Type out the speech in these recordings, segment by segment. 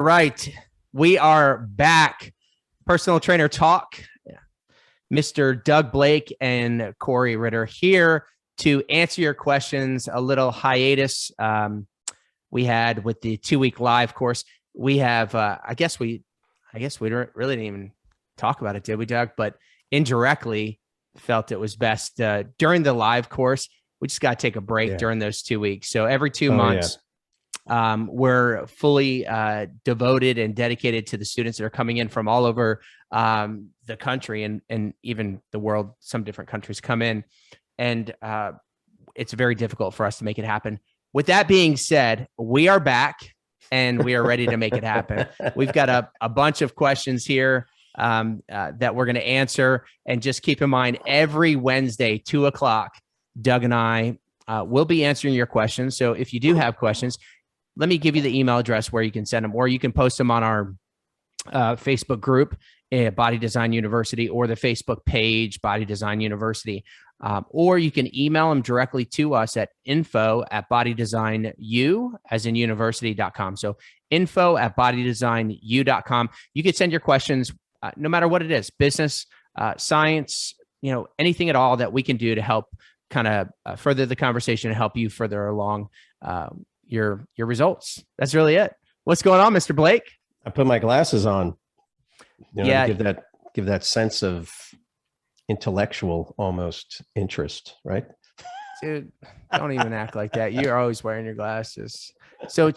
Right. We are back. Personal Trainer Talk. Mr. Doug Blake and Corey Ritter here to answer your questions. A little hiatus we had with the 2-week live course. We have, I guess we really didn't even talk about it, did we, Doug? But indirectly felt it was best during the live course. We just got to take a break during those 2 weeks. So every 2 months, we're fully devoted and dedicated to the students that are coming in from all over the country and even the world. Some different countries come in, and it's very difficult for us to make it happen. With that being said, we are back and we are ready to make it happen. We've got a bunch of questions here that we're going to answer. And just keep in mind, every Wednesday, 2:00, Doug and I will be answering your questions. So if you do have questions, let me give you the email address where you can send them, or you can post them on our Facebook group, Body Design University, or the Facebook page, Body Design University. Or you can email them directly to us at info@bodydesignu, as in university.com. So info@bodydesignu.com. You can send your questions, no matter what it is, business, science, anything at all that we can do to help kind of further the conversation and help you further along your results. That's really it. What's going on, Mr. Blake? I put my glasses on. To give that sense of intellectual almost interest, right? Dude, don't even act like that. You're always wearing your glasses. So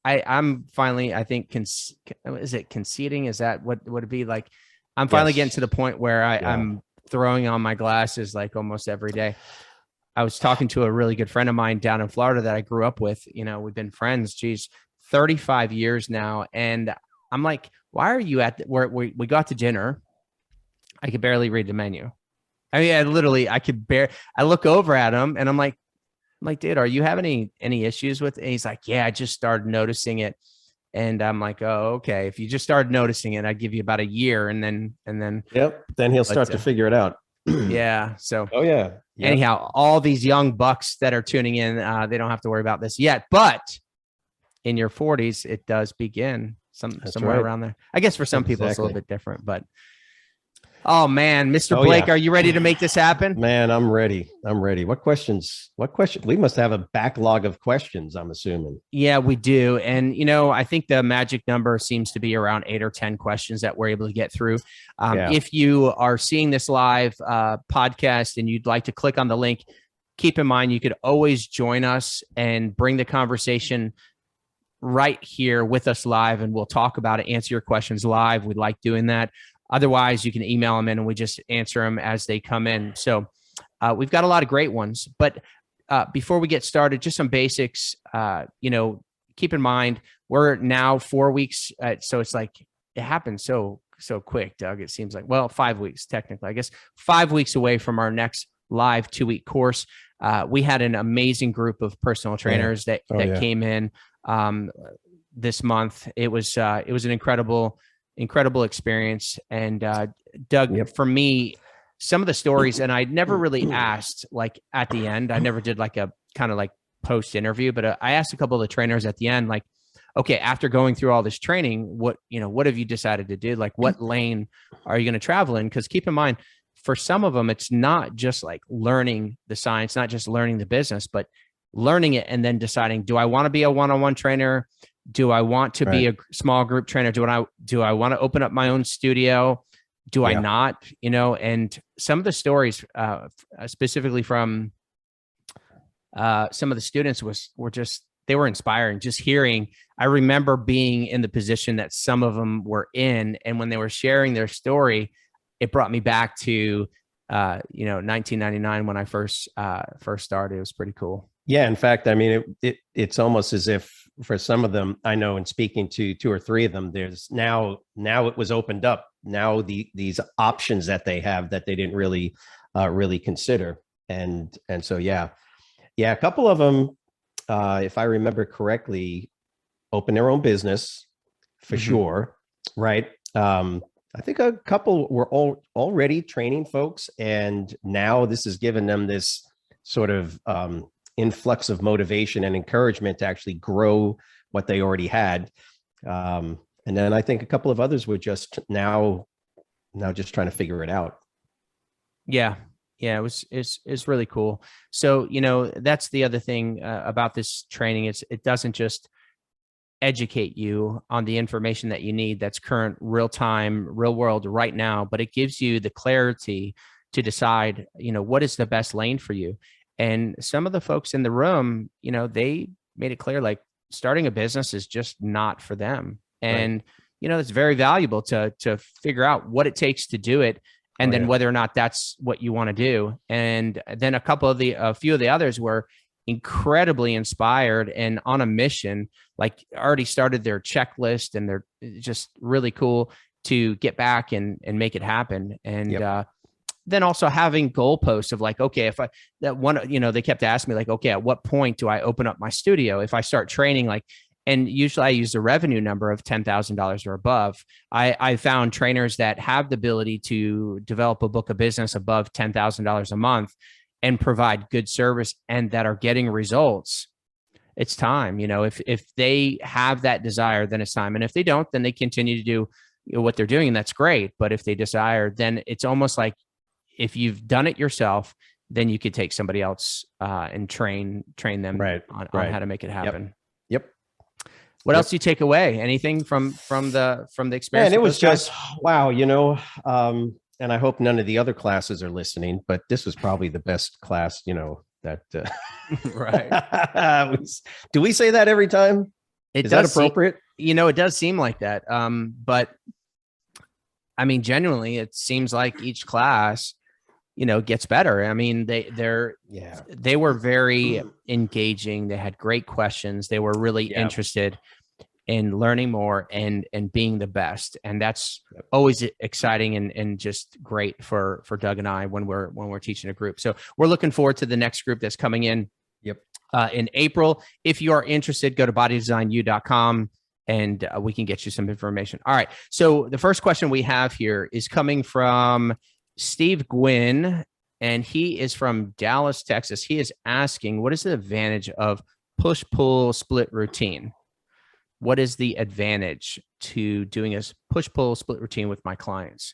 I'm finally, I think, is it conceding? Is that what would it be like? I'm finally getting to the point where I'm throwing on my glasses like almost every day. I was talking to a really good friend of mine down in Florida that I grew up with. We've been friends, 35 years now. And I'm like, why are you at where we got to dinner? I could barely read the menu. I mean, I look over at him and I'm like, dude, are you having any issues with it? And he's like, yeah, I just started noticing it. And I'm like, oh, okay. If you just started noticing it, I'd give you about a year and then. Yep. Then he'll start to figure it out. Yeah. So, Yep. Anyhow, all these young bucks that are tuning in, they don't have to worry about this yet, but in your 40s, it does begin somewhere around there. I guess for some people it's a little bit different, but oh man, Mr. Blake, are you ready to make this happen? Man, I'm ready. What questions? We must have a backlog of questions, I'm assuming. Yeah, we do. And, I think the magic number seems to be around 8 or 10 questions that we're able to get through. If you are seeing this live podcast and you'd like to click on the link, keep in mind, you could always join us and bring the conversation right here with us live, and we'll talk about it, answer your questions live. We like doing that. Otherwise, you can email them in and we just answer them as they come in. So we've got a lot of great ones. But before we get started, just some basics. Keep in mind, we're now 4 weeks. So it's like it happens so quick, Doug. It seems like, 5 weeks technically, I guess, 5 weeks away from our next live 2-week course. We had an amazing group of personal trainers that came in this month. It was an incredible experience. And Doug, for me, some of the stories, and I'd never really asked, like at the end, I never did like a kind of like post interview, but I asked a couple of the trainers at the end, like, okay, after going through all this training, what have you decided to do? Like, what lane are you going to travel in? Because keep in mind, for some of them, it's not just like learning the science, not just learning the business, but learning it and then deciding, do I want to be a one-on-one trainer? Do I want to be a small group trainer? Do I want to open up my own studio? Do I not? And some of the stories, specifically from some of the students, they were inspiring. Just hearing, I remember being in the position that some of them were in, and when they were sharing their story, it brought me back to 1999 when I first started. It was pretty cool. Yeah, in fact, I mean, it's almost as if for some of them, I know in speaking to 2 or 3 of them, there's now it was opened up. Now these options that they have that they didn't really consider. And so, a couple of them, if I remember correctly, open their own business for sure. Right. I think a couple were already training folks, and now this has given them this sort of influx of motivation and encouragement to actually grow what they already had. And then I think a couple of others were just now just trying to figure it out. Yeah. Yeah. It's really cool. So, you know, that's the other thing about this training. It doesn't just educate you on the information that you need that's current, real time, real world right now, but it gives you the clarity to decide, you know, what is the best lane for you. And some of the folks in the room, you know, they made it clear, like, starting a business is just not for them. And, you know, it's very valuable to figure out what it takes to do it. And then whether or not that's what you want to do. And then a few of the others were incredibly inspired and on a mission, like already started their checklist, and they're just really cool to get back and make it happen. And then also having goalposts of like, okay, if they kept asking me like, okay, at what point do I open up my studio? If I start training, like, and usually I use a revenue number of $10,000 or above. I found trainers that have the ability to develop a book of business above $10,000 a month and provide good service and that are getting results. It's time. You know, if they have that desire, then it's time. And if they don't, then they continue to do what they're doing, and that's great. But if they desire, then it's almost like if you've done it yourself, then you could take somebody else and train them on how to make it happen. Yep. What else do you take away? Anything from the experience? And it was just, wow, you know, and I hope none of the other classes are listening, but this was probably the best class, you know, that, right. Do we say that every time? Is that appropriate? You know, it does seem like that. But I mean, genuinely, it seems like each class, you know, gets better. I mean, they were very engaging. They had great questions. They were really interested in learning more and being the best. And that's always exciting and just great for Doug and I when we're teaching a group. So we're looking forward to the next group that's coming in in April. If you are interested, go to bodydesignu.com and we can get you some information. All right. So the first question we have here is coming from Steve Gwynn, and he is from Dallas, Texas. He is asking, what is the advantage of push-pull split routine? What is the advantage to doing a push-pull split routine with my clients?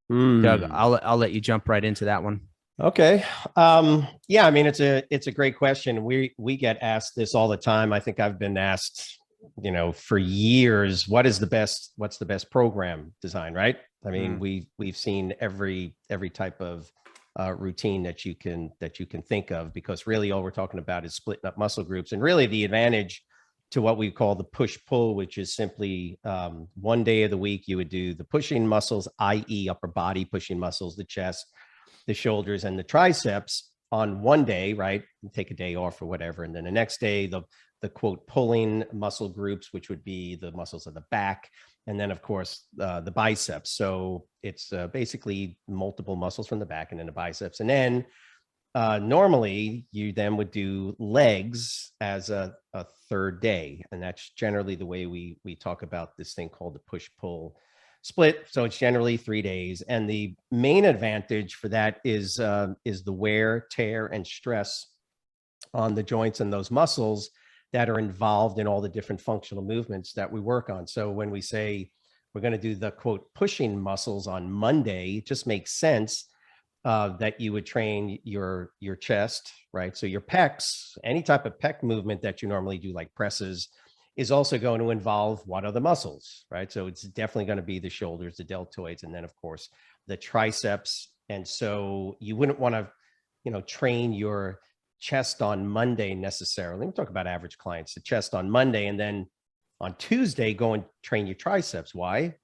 Doug, I'll let you jump right into that one. Okay. Yeah, I mean, it's a great question. We get asked this all the time. I think I've been asked, you know, for years, what's the best program design, right? I mean, we've seen every type of routine that you can think of, because really all we're talking about is splitting up muscle groups. And really the advantage to what we call the push-pull, which is simply one day of the week, you would do the pushing muscles, i.e. upper body pushing muscles, the chest, the shoulders, and the triceps on one day, right? You take a day off or whatever. And then the next day, the quote pulling muscle groups, which would be the muscles of the back. And then of course, the biceps. So it's basically multiple muscles from the back and then the biceps. And then normally you then would do legs as a third day. And that's generally the way we talk about this thing called the push-pull split. So it's generally 3 days. And the main advantage for that is the wear, tear, and stress on the joints and those muscles that are involved in all the different functional movements that we work on. So when we say we're going to do the quote pushing muscles on Monday, it just makes sense that you would train your chest, right? So your pecs, any type of pec movement that you normally do, like presses, is also going to involve what other muscles, right? So it's definitely going to be the shoulders, the deltoids, and then of course the triceps. And so you wouldn't want to, you know, train your chest on Monday necessarily. We talk about average clients, the chest on Monday, and then on Tuesday go and train your triceps. Why?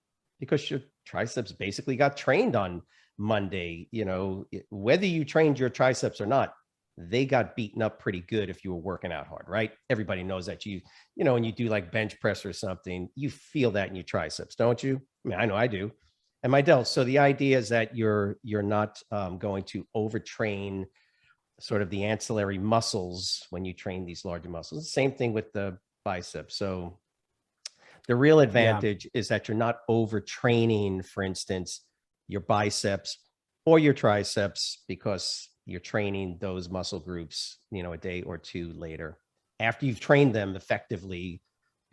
Because your triceps basically got trained on Monday. You know, whether you trained your triceps or not, they got beaten up pretty good if you were working out hard, right? Everybody knows that you know, when you do like bench press or something, you feel that in your triceps, don't you? I mean, I know I do. And my delts. So the idea is that you're not going to overtrain sort of the ancillary muscles when you train these larger muscles. Same thing with the biceps. So the real advantage is that you're not overtraining, for instance, your biceps or your triceps, because you're training those muscle groups, you know, a day or two later. After you've trained them effectively,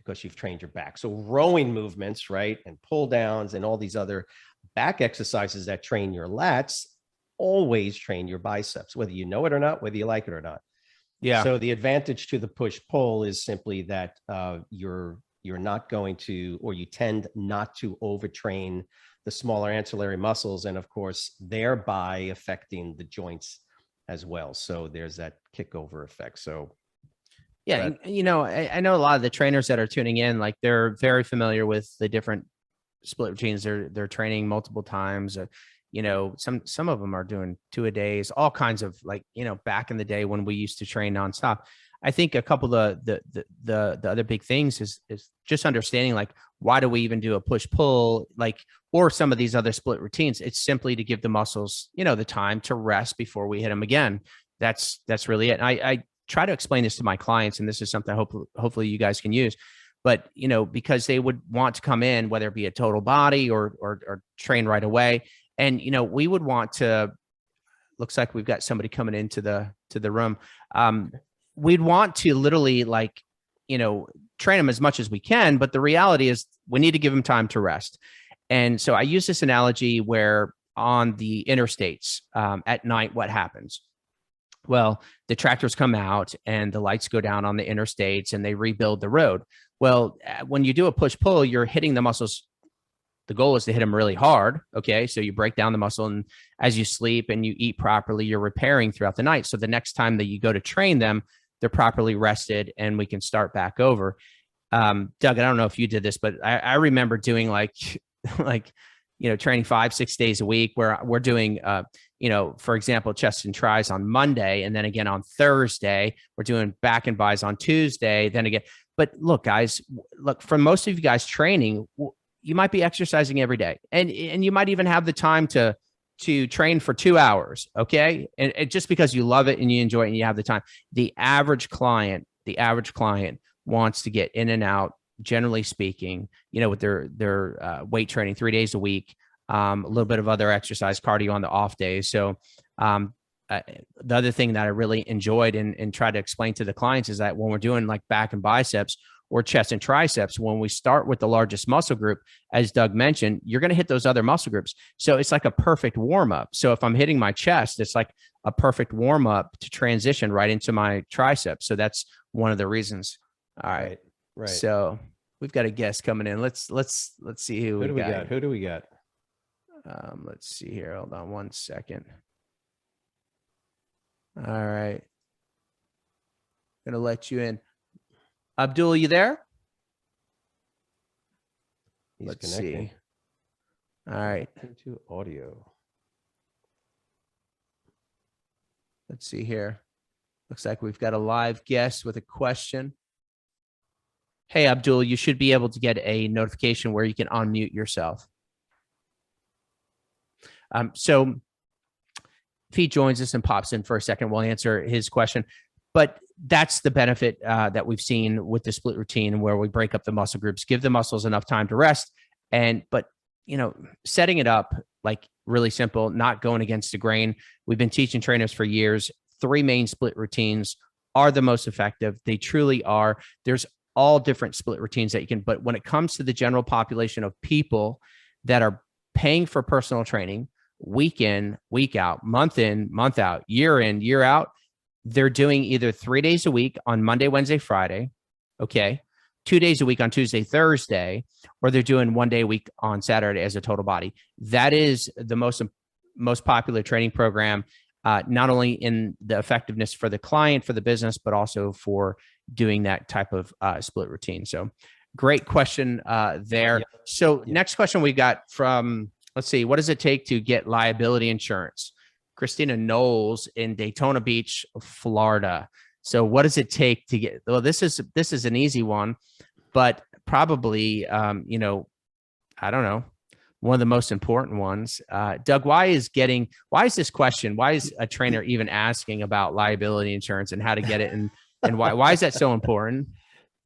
because you've trained your back. So rowing movements, right, and pull downs and all these other back exercises that train your lats always train your biceps, whether you know it or not, whether you like it or not. Yeah. So the advantage to the push-pull is simply that you're not going to, or you tend not to overtrain the smaller ancillary muscles, and of course, thereby affecting the joints as well. So there's that kickover effect. So yeah, you know, I know a lot of the trainers that are tuning in, like they're very familiar with the different split routines. They're training multiple times. You know, some of them are doing 2 a days, all kinds of, like, you know, back in the day when we used to train nonstop. I think a couple of the other big things is just understanding, like, why do we even do a push pull, like, or some of these other split routines? It's simply to give the muscles, you know, the time to rest before we hit them again. That's really it. And I try to explain this to my clients, and this is something hopefully you guys can use. But, you know, because they would want to come in, whether it be a total body or train right away. And, you know, we would want to, looks like we've got somebody coming into the room. We'd want to literally, like, you know, train them as much as we can. But the reality is we need to give them time to rest. And so I use this analogy where on the interstates at night, what happens? Well, the tractors come out and the lights go down on the interstates and they rebuild the road. Well, when you do a push pull, you're hitting the muscles. The goal is to hit them really hard. Okay. So you break down the muscle, and as you sleep and you eat properly, you're repairing throughout the night. So the next time that you go to train them, they're properly rested and we can start back over. Doug, I don't know if you did this, but I remember doing like, you know, training 5-6 days a week where we're doing, you know, for example, chest and tris on Monday. And then again on Thursday, we're doing back and bis on Tuesday. Then again, but look, guys, look, for most of you guys training, you might be exercising every day, and you might even have the time to train for 2 hours. Okay. And just because you love it and you enjoy it and you have the time, the average client wants to get in and out, generally speaking, you know, with their weight training 3 days a week, a little bit of other exercise, cardio on the off days. So the other thing that I really enjoyed and try to explain to the clients is that when we're doing like back and biceps or chest and triceps, when we start with the largest muscle group, as Doug mentioned, you're going to hit those other muscle groups. So it's like a perfect warm up. So if I'm hitting my chest, it's like a perfect warm up to transition right into my triceps. So that's one of the reasons. All right. Right. So we've got a guest coming in. Let's see who we got. Who do we got? Let's see here. Hold on one second. All right. Gonna let you in. Abdul, you there? Let's see. All right. Into audio. Let's see here. Looks like we've got a live guest with a question. Hey, Abdul, you should be able to get a notification where you can unmute yourself. So if he joins us and pops in for a second, we'll answer his question. But that's the benefit that we've seen with the split routine, where we break up the muscle groups, give the muscles enough time to rest. But, you know, setting it up like really simple, not going against the grain. We've been teaching trainers for years. 3 main split routines are the most effective. They truly are. There's all different split routines that you can, but when it comes to the general population of people that are paying for personal training week in, week out, month in, month out, year in, year out, they're doing either 3 days a week on Monday, Wednesday, Friday, okay, 2 days a week on Tuesday, Thursday, or they're doing 1 day a week on Saturday as a total body. That is the most popular training program, not only in the effectiveness for the client, for the business, but also for doing that type of split routine. So great question there. Yep. So next question we got from, let's see, what does it take to get liability insurance? Christina Knowles in Daytona Beach, Florida. So what does it take to get, well, this is an easy one, but probably, you know, I don't know, one of the most important ones. Doug, why is this question? Why is a trainer even asking about liability insurance and how to get it? And why is that so important?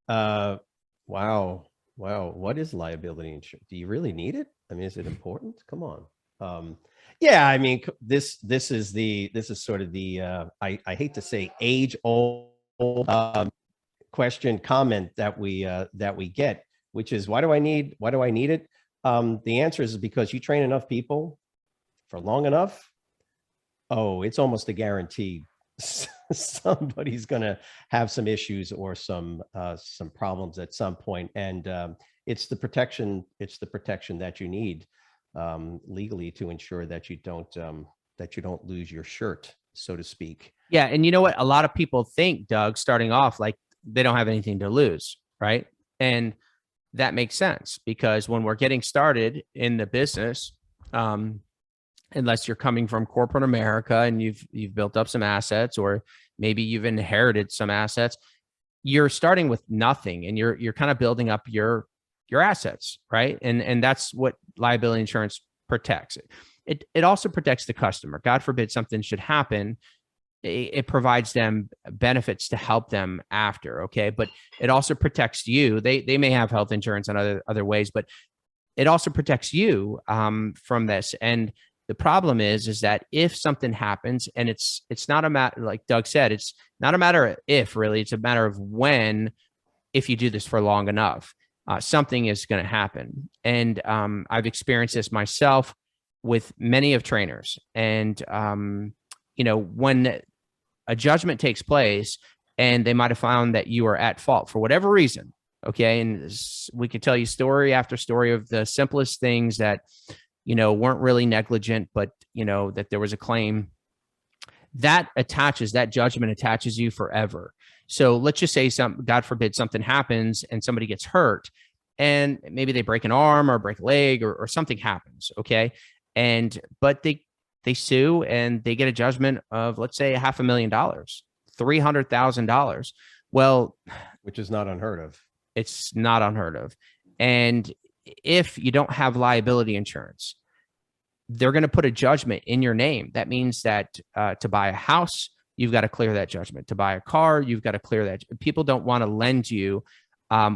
Wow. What is liability insurance? Do you really need it? I mean, is it important? Come on. Yeah, I mean, this is sort of the I hate to say age old question comment that we get, which is, why do I need it? The answer is because you train enough people for long enough. Oh, it's almost a guarantee somebody's going to have some issues or some problems at some point. And it's the protection that you need legally to ensure that you don't lose your shirt, so to speak. Yeah. And you know what? A lot of people think, Doug, starting off, like they don't have anything to lose, right? And that makes sense, because when we're getting started in the business, unless you're coming from corporate America and you've built up some assets, or maybe you've inherited some assets, you're starting with nothing, and you're kind of building up your assets, right? And that's what liability insurance protects. It also protects the customer. God forbid something should happen, it provides them benefits to help them after. Okay. But it also protects you. They may have health insurance in other ways, but it also protects you from this. And the problem is that if something happens, and it's not a matter, like Doug said, it's not a matter of if, really, it's a matter of when. If you do this for long enough, something is going to happen. And I've experienced this myself with many of trainers. And when a judgment takes place, and they might have found that you are at fault for whatever reason, okay, and we could tell you story after story of the simplest things that weren't really negligent, but that there was a claim, that judgment attaches you forever. So let's just say God forbid something happens and somebody gets hurt, and maybe they break an arm or break a leg, or something happens. Okay. But they sue, and they get a judgment of, let's say, $500,000, $300,000. Well, which is not unheard of. It's not unheard of. And if you don't have liability insurance, they're going to put a judgment in your name. That means that to buy a house, you've got to clear that judgment. To buy a car, you've got to clear that. People don't want to lend you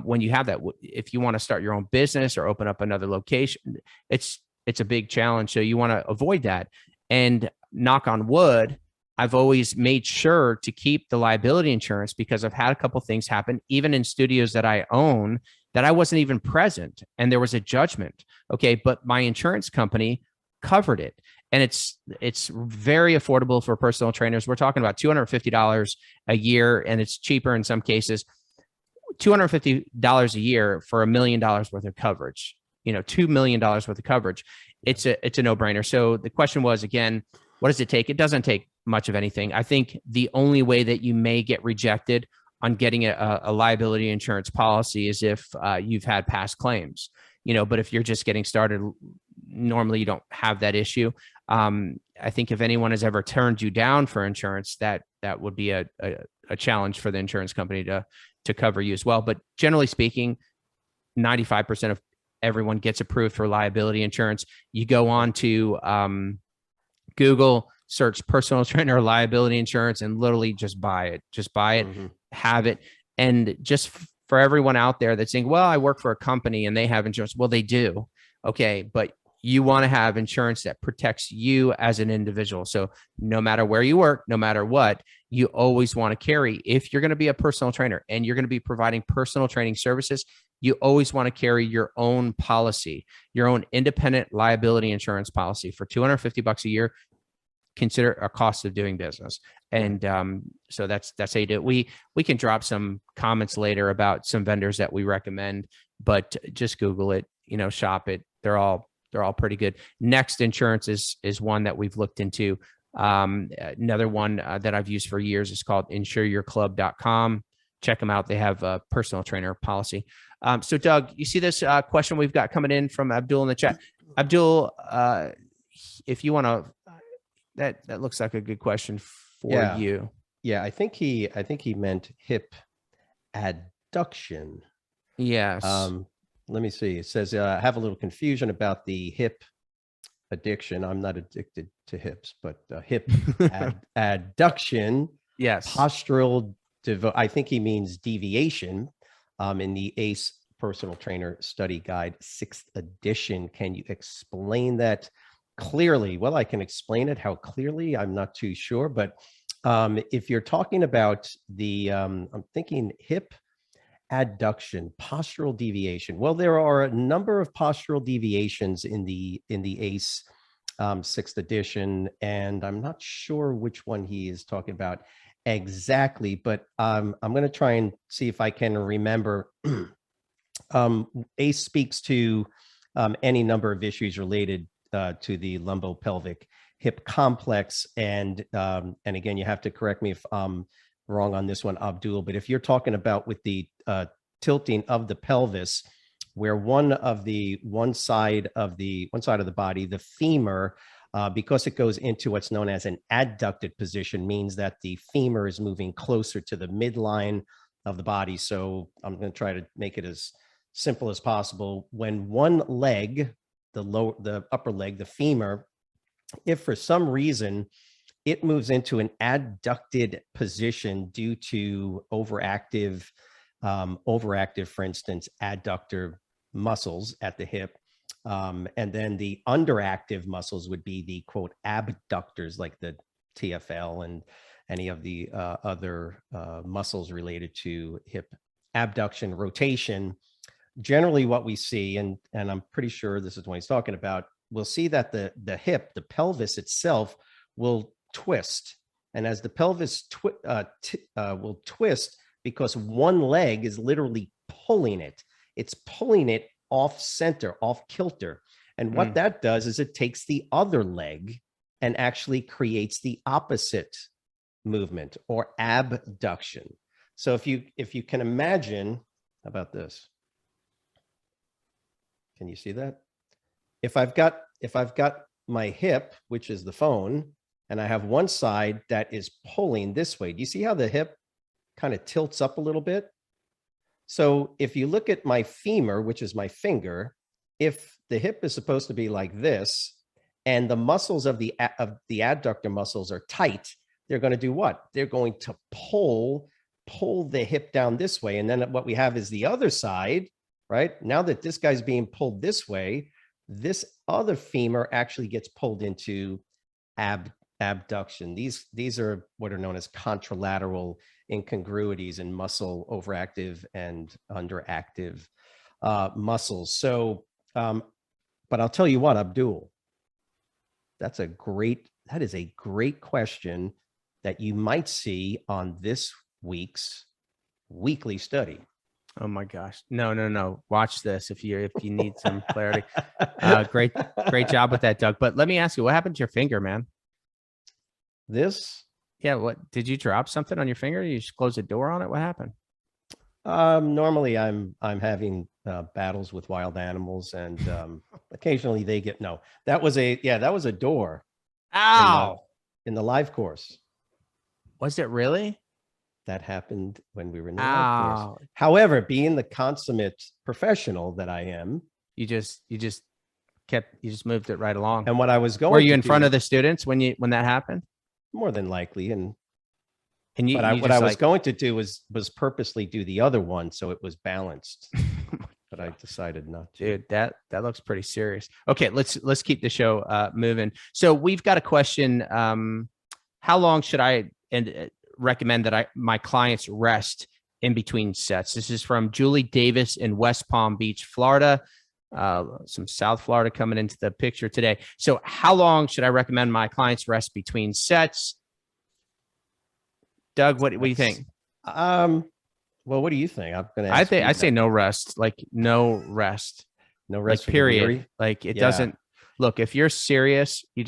when you have that. If you want to start your own business or open up another location, it's a big challenge. So you want to avoid that. And knock on wood, I've always made sure to keep the liability insurance, because I've had a couple things happen, even in studios that I own, that I wasn't even present, and there was a judgment. Okay. But my insurance company covered it. And it's very affordable for personal trainers. We're talking about $250 a year, and it's cheaper in some cases. $250 a year for $1 million worth of coverage, $2 million worth of coverage. It's a no-brainer. So the question was, again, what does it take? It doesn't take much of anything. I think the only way that you may get rejected on getting a liability insurance policy is if you've had past claims, but if you're just getting started, normally you don't have that issue. I think if anyone has ever turned you down for insurance, that would be a challenge for the insurance company to cover you as well. But generally speaking, 95% of everyone gets approved for liability insurance. You go on to Google, search personal trainer liability insurance, and literally just buy it. Mm-hmm. Have it. And just for everyone out there that's saying, well, I work for a company and they have insurance. Well, they do. Okay. But you want to have insurance that protects you as an individual. So no matter where you work, no matter what, you always want to carry, if you're going to be a personal trainer and you're going to be providing personal training services, you always want to carry your own policy, your own independent liability insurance policy for $250 a year. Consider a cost of doing business. And so that's how you do it. We can drop some comments later about some vendors that we recommend, but just Google it, shop it. They're all pretty good. Next Insurance is one that we've looked into. Another one that I've used for years is called insureyourclub.com. Check them out. They have a personal trainer policy. So Doug, you see this question we've got coming in from Abdul in the chat. Abdul, if you want to, that looks like a good question for you. Yeah, I think he meant hip adduction. Yes. Let me see. It says, I have a little confusion about the hip addiction. I'm not addicted to hips, but hip adduction. Yes. Postural I think he means deviation in the ACE Personal Trainer Study Guide, 6th edition. Can you explain that clearly? Well, I can explain it. How clearly, I'm not too sure. But if you're talking about the, I'm thinking hip adduction, postural deviation. Well, there are a number of postural deviations in the ACE 6th edition, and I'm not sure which one he is talking about exactly, but I'm going to try and see if I can remember. ACE speaks to any number of issues related to the lumbopelvic hip complex, and again, you have to correct me if I'm wrong on this one, Abdul, but if you're talking about with the tilting of the pelvis, where one side of the body, the femur, because it goes into what's known as an adducted position, means that the femur is moving closer to the midline of the body. So I'm going to try to make it as simple as possible. When one leg, the upper leg, the femur, if for some reason it moves into an adducted position due to overactive, for instance, adductor muscles at the hip. And then the underactive muscles would be the quote abductors, like the TFL and any of the other muscles related to hip abduction, rotation. Generally what we see, and I'm pretty sure this is what he's talking about, we'll see that the hip, the pelvis itself will twist. And as the pelvis will twist, because one leg is literally pulling it, it's pulling it off center, off kilter. And what that does is it takes the other leg and actually creates the opposite movement, or abduction. So if you can imagine, how about this? Can you see that? If I've got my hip, which is the phone, and I have one side that is pulling this way, do you see how the hip kind of tilts up a little bit? So if you look at my femur, which is my finger, if the hip is supposed to be like this, and the muscles of the adductor muscles are tight, they're going to do what? They're going to pull the hip down this way. And then what we have is the other side, right? Now that this guy's being pulled this way, this other femur actually gets pulled into abduction. These are what are known as contralateral incongruities in muscle overactive and underactive muscles. So, but I'll tell you what, Abdul, that is a great question that you might see on this week's weekly study. Oh my gosh. No. Watch this if you need some clarity. Great job with that, Doug. But let me ask you, what happened to your finger, man? This? Yeah. What, did you drop something on your finger? You just close the door on it? What happened? Normally I'm having battles with wild animals, and occasionally they get, no, that was a door. Ow. In the live course. Was it really? That happened when we were in the live course. However, being the consummate professional that I am, you just moved it right along. And what I was going, were you in front of the students when that happened? More than likely, what I was going to do was purposely do the other one so it was balanced, but I decided not to. Dude, that looks pretty serious. Okay, let's keep the show moving. So we've got a question. How long should I recommend that my clients rest in between sets? This is from Julie Davis in West Palm Beach, Florida. Some South Florida coming into the picture today. So how long should I recommend my clients rest between sets? Doug, what do you think? Well, what do you think? I'm going to ask I say no rest, like no rest. No rest, like, period. Like it doesn't look, if you're serious, you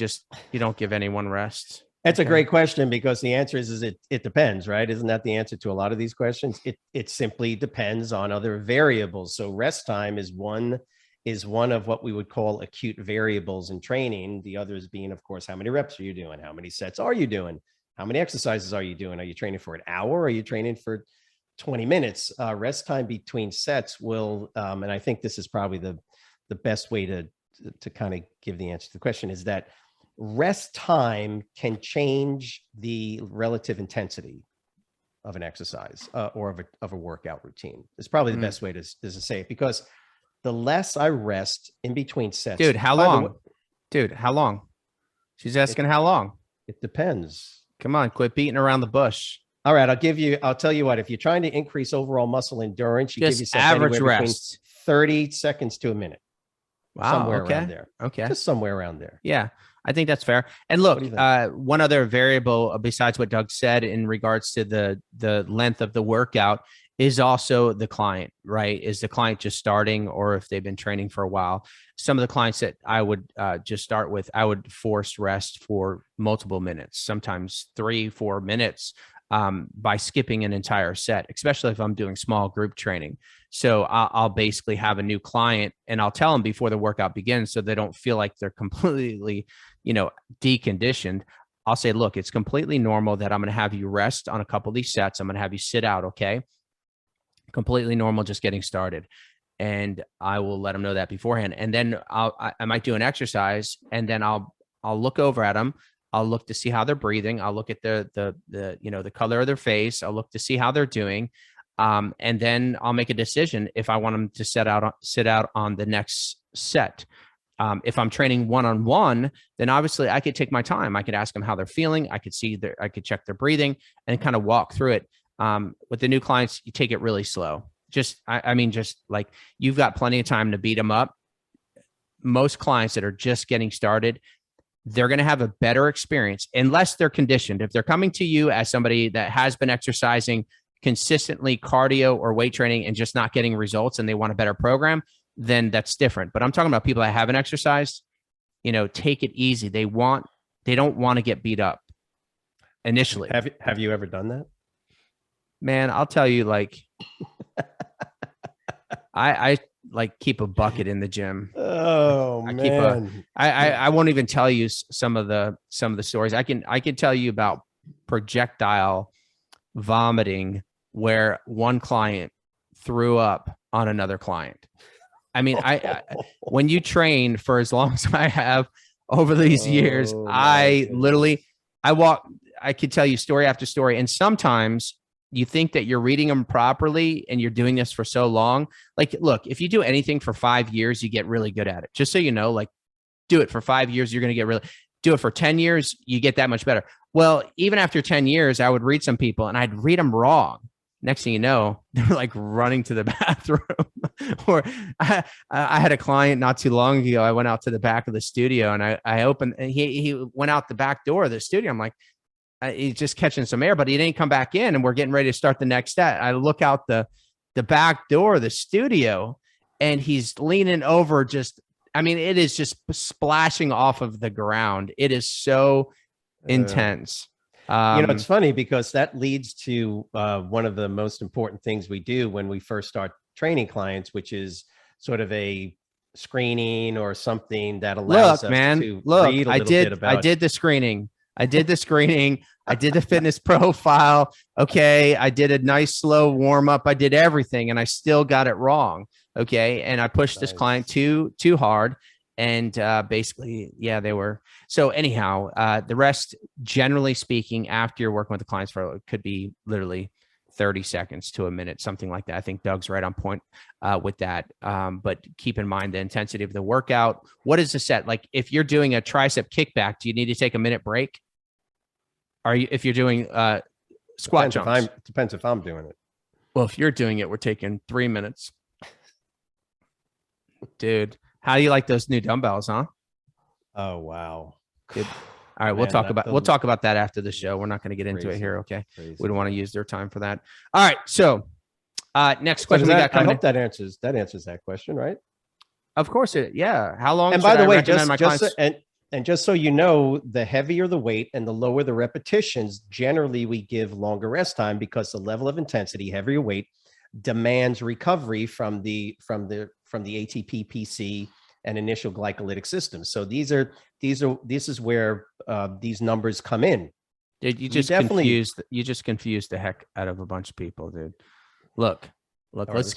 don't give anyone rest. That's a great question, because the answer is it depends, right? Isn't that the answer to a lot of these questions? It simply depends on other variables. So rest time is one of what we would call acute variables in training. The others being, of course, how many reps are you doing? How many sets are you doing? How many exercises are you doing? Are you training for an hour? Or are you training for 20 minutes? Rest time between sets will, and I think this is probably the best way to kind of give the answer to the question, is that rest time can change the relative intensity of an exercise or of a workout routine. It's probably the best way to say it, because the less I rest in between sets. Dude, how long? How long? She's asking how long. It depends. Come on, quit beating around the bush. All right, I'll tell you what, if you're trying to increase overall muscle endurance, you Just give yourself average anywhere between rest. 30 seconds to a minute. Wow. Somewhere Okay. around there. Okay. Just somewhere around there. Yeah, I think that's fair. And look, one other variable besides what Doug said in regards to the length of the workout is also the client, right? Is the client just starting, or if they've been training for a while? Some of the clients that I would just start with, I would force rest for multiple minutes, sometimes 3-4 minutes, by skipping an entire set, especially if I'm doing small group training. So I'll basically have a new client and I'll tell them before the workout begins so they don't feel like they're completely, deconditioned. I'll say, look, it's completely normal that I'm going to have you rest on a couple of these sets. I'm going to have you sit out. Okay. Completely normal, just getting started. And I will let them know that beforehand. And then I might do an exercise, and then I'll look over at them. I'll look to see how they're breathing. I'll look at the color of their face. I'll look to see how they're doing. And then I'll make a decision if I want them to sit out on the next set. If I'm training one-on-one, then obviously I could take my time. I could ask them how they're feeling. I could check their breathing and kind of walk through it. With the new clients, you take it really slow. Just like you've got plenty of time to beat them up. Most clients that are just getting started, they're going to have a better experience unless they're conditioned. If they're coming to you as somebody that has been exercising consistently, cardio or weight training, and just not getting results, and they want a better program, then that's different. But I'm talking about people that haven't exercised, take it easy. They don't want to get beat up initially. Have you ever done that? Man, I'll tell you, like, I like keep a bucket in the gym. Oh, man. I won't even tell you some of the stories. I can tell you about projectile vomiting where one client threw up on another client. I mean, when you train for as long as I have over these years, I could tell you story after story. And sometimes you think that you're reading them properly and you're doing this for so long. Like, look, if you do anything for 5 years, you get really good at it. Just so you know, like, do it for 5 years, you're going to get do it for 10 years, you get that much better. Well, even after 10 years, I would read some people and I'd read them wrong. Next thing you know, they're like running to the bathroom. Or I had a client not too long ago. I went out to the back of the studio and I opened, and he went out the back door of the studio. I'm like, he's just catching some air, but he didn't come back in, and we're getting ready to start the next set. I look out the back door of the studio, and he's leaning over. It is just splashing off of the ground. It is so intense. It's funny because that leads to one of the most important things we do when we first start training clients, which is sort of a screening or something that allows us to read a little bit about. I did the screening. I did the fitness profile. Okay. I did a nice slow warm up. I did everything and I still got it wrong. Okay. And I pushed this client too hard. And basically, yeah, they were. So anyhow, the rest, generally speaking, after you're working with the clients for, it could be literally 30 seconds to a minute, something like that. I think Doug's right on point with that. But keep in mind the intensity of the workout. What is the set? Like if you're doing a tricep kickback, do you need to take a minute break? If you're doing squat jumps? Depends if I'm doing it. Well, if you're doing it, we're taking 3 minutes. Dude, how do you like those new dumbbells, huh? Oh, wow. Dude. All right, we'll talk about that after the show. We're not going to get into it here, okay? Crazy. We don't want to use their time for that. All right, so next question I hope that answers that question, right? Of course, yeah. How long? And by the way, just so you know, the heavier the weight and the lower the repetitions, generally we give longer rest time because the level of intensity, heavier weight, demands recovery from the ATP, PC, and initial glycolytic systems. So this is where these numbers come in. Dude, you just confused the heck out of a bunch of people, dude. Look, let's